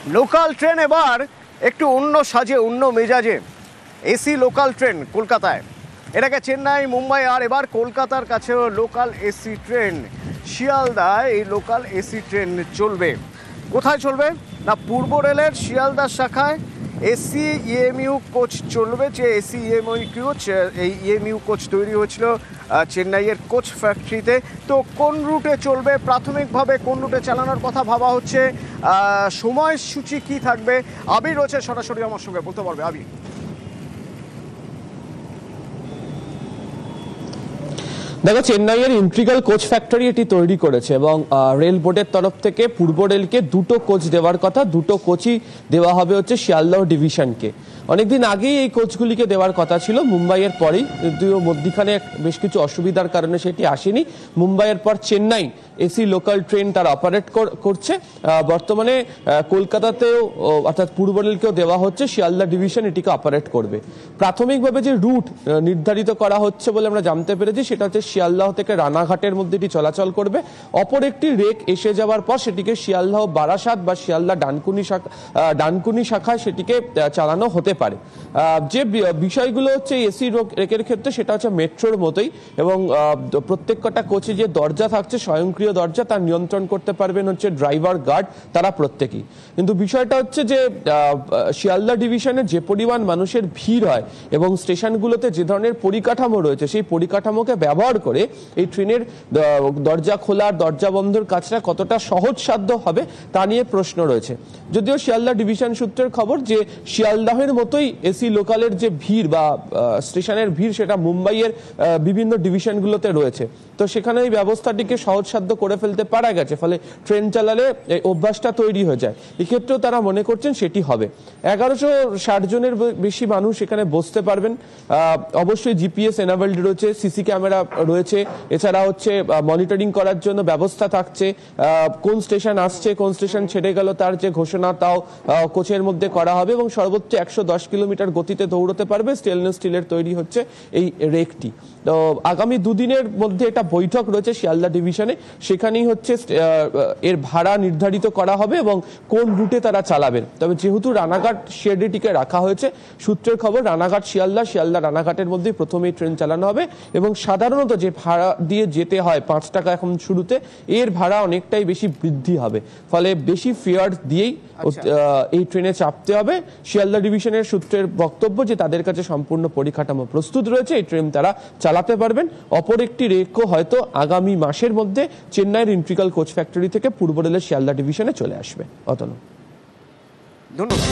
Local train এবার একটু অন্য সাজে অন্য মেজাজে। এসি লোকাল ট্রেন কলকাতায়, এটাকে চেন্নাই, মুম্বাই, আর এবার কলকাতার কাছেও লোকাল এসি ট্রেন। শিয়ালদায় এই লোকাল এসি ট্রেন চলবে। কোথায় চলবে না, পূর্ব রেলের শিয়ালদা শাখায় এসি ইএমইউ কোচ চলবে। যে এসি ইএমইউ কোচ, এই ইএমইউ কোচ তৈরি হয়েছিল চেন্নাইয়ের কোচ ফ্যাক্টরিতে। তো কোন রুটে চলবে, প্রাথমিকভাবে কোন রুটে চালানোর কথা ভাবা হচ্ছে, সময়সূচি কি থাকবে, আবির রয়েছে সরাসরি আমার সঙ্গে, বলতে পারবে আবির। দেখো, চেন্নাইয়ের ইন্ট্রিগাল কোচ ফ্যাক্টরি এটি তৈরি করেছে এবং রেল বোর্ডের তরফ থেকে পূর্ব রেলকে দুটো কোচ দেওয়ার কথা, দুটো কোচই দেওয়া হবে হচ্ছে শিয়ালদহ ডিভিশনকে। অনেকদিন আগেই এই কোচগুলিকে দেওয়ার কথা ছিল, মুম্বাইয়ের পরেই, যদিও মধ্যখানে বেশ কিছু অসুবিধার কারণে সেটি আসেনি। মুম্বাইয়ের পর চেন্নাই এসি লোকাল ট্রেন তারা অপারেট করছে। বর্তমানে কলকাতাতেও অর্থাৎ পূর্ব রেলকেও দেওয়া হচ্ছে, শিয়ালদা ডিভিশন এটিকে অপারেট করবে। প্রাথমিকভাবে যে রুট নির্ধারিত করা হচ্ছে বলে আমরা জানতে পেরেছি, সেটা হচ্ছে শিয়ালদহ থেকে রানাঘাটের মধ্যে এটি চলাচল করবে। অপর একটি রেক এসে যাওয়ার পর সেটিকে শিয়ালদহ বারাসাত বা শিয়ালদা ডানকুনি শাখায় সেটিকে চালানো হতে পারে। যে বিষয়গুলো হচ্ছে এসি রেকের ক্ষেত্রে, সেটা হচ্ছে মেট্রোর মতোই, এবং প্রত্যেক কটা কোচে যে দরজা থাকছে স্বয়ংক্রিয় দরজা, তার নিয়ন্ত্রণ করতে পারবেন হচ্ছে ড্রাইভার, গার্ড, তারা প্রত্যেকেই। কিন্তু বিষয়টা হচ্ছে যে শিয়ালদা ডিভিশনে যে পরিমাণ মানুষের ভিড় হয় এবং স্টেশনগুলোতে যে ধরনের পরিকাঠামো রয়েছে, সেই পরিকাঠামোকে ব্যবহার করে এই ট্রেনের দরজা খোলার, দরজা বন্ধের কাজটা কতটা সহজসাধ্য হবে তা নিয়ে প্রশ্ন রয়েছে। যদিও শিয়ালদা ডিভিশন সূত্রের খবর যে শিয়ালদাহের মতোই এসি লোকালের যে ভিড় বা স্টেশনের ভিড়, সেটা মুম্বাইয়ের বিভিন্ন ডিভিশনগুলোতে রয়েছে। তো সেখানে এই ব্যবস্থাটিকে সহজসাধ্য করে ফেলতে পারা গেছে, ফলে ট্রেন চালালে এই অভ্যাসটা তৈরি হয়ে যায়। এক্ষেত্রেও তারা মনে করছেন সেটি হবে। 1160 জনের বেশি মানুষ এখানে বসতে পারবেন। অবশ্যই জিপিএস এনাবেলড রয়েছে, সিসি ক্যামেরা রয়েছে, এছাড়া হচ্ছে মনিটরিং করার জন্য ব্যবস্থা থাকছে। কোন স্টেশন আসছে, কোন স্টেশন ছেড়ে গেল, তার যে ঘোষণা, তাও কোচের মধ্যে করা হবে এবং সর্বোচ্চ 110 কিলোমিটার গতিতে দৌড়তে পারবে। স্টেনলেস স্টিলের তৈরি হচ্ছে এই রেকটি। তো আগামী দুদিনের মধ্যে এটা বৈঠক রয়েছে শিয়ালদা ডিভিশনে, সেখানেই হচ্ছে এর ভাড়া নির্ধারিত করা হবে এবং কোন রুটে তারা চালাবেন। তবে যেহেতু রানাঘাট শেডেটিকে রাখা হয়েছে, সূত্রের খবর রানাঘাট শিয়ালদা, শিয়ালদা রানাঘাটের মধ্যে প্রথমেই ট্রেন চালানো হবে এবং সাধারণত যে ভাড়া দিয়ে যেতে হয় 5 টাকা এখন শুরুতে, এর ভাড়া অনেকটাই বেশি বৃদ্ধি হবে, ফলে বেশি ফেয়ার দিয়েই এই ট্রেনে চাপতে হবে। শিয়ালদা ডিভিশনের সূত্রের বক্তব্য যে তাদের কাছে সম্পূর্ণ পরিকাঠামো প্রস্তুত রয়েছে, এই ট্রেন তারা চালাতে পারবেন। অপর একটি রেকও হয়তো আগামী মাসের মধ্যে চেন্নাইয়ের ইন্ট্রিগাল কোচ ফ্যাক্টরি থেকে পূর্ব রেলের শিয়ালদা ডিভিশনে চলে আসবে। অতনু, ধন্যবাদ।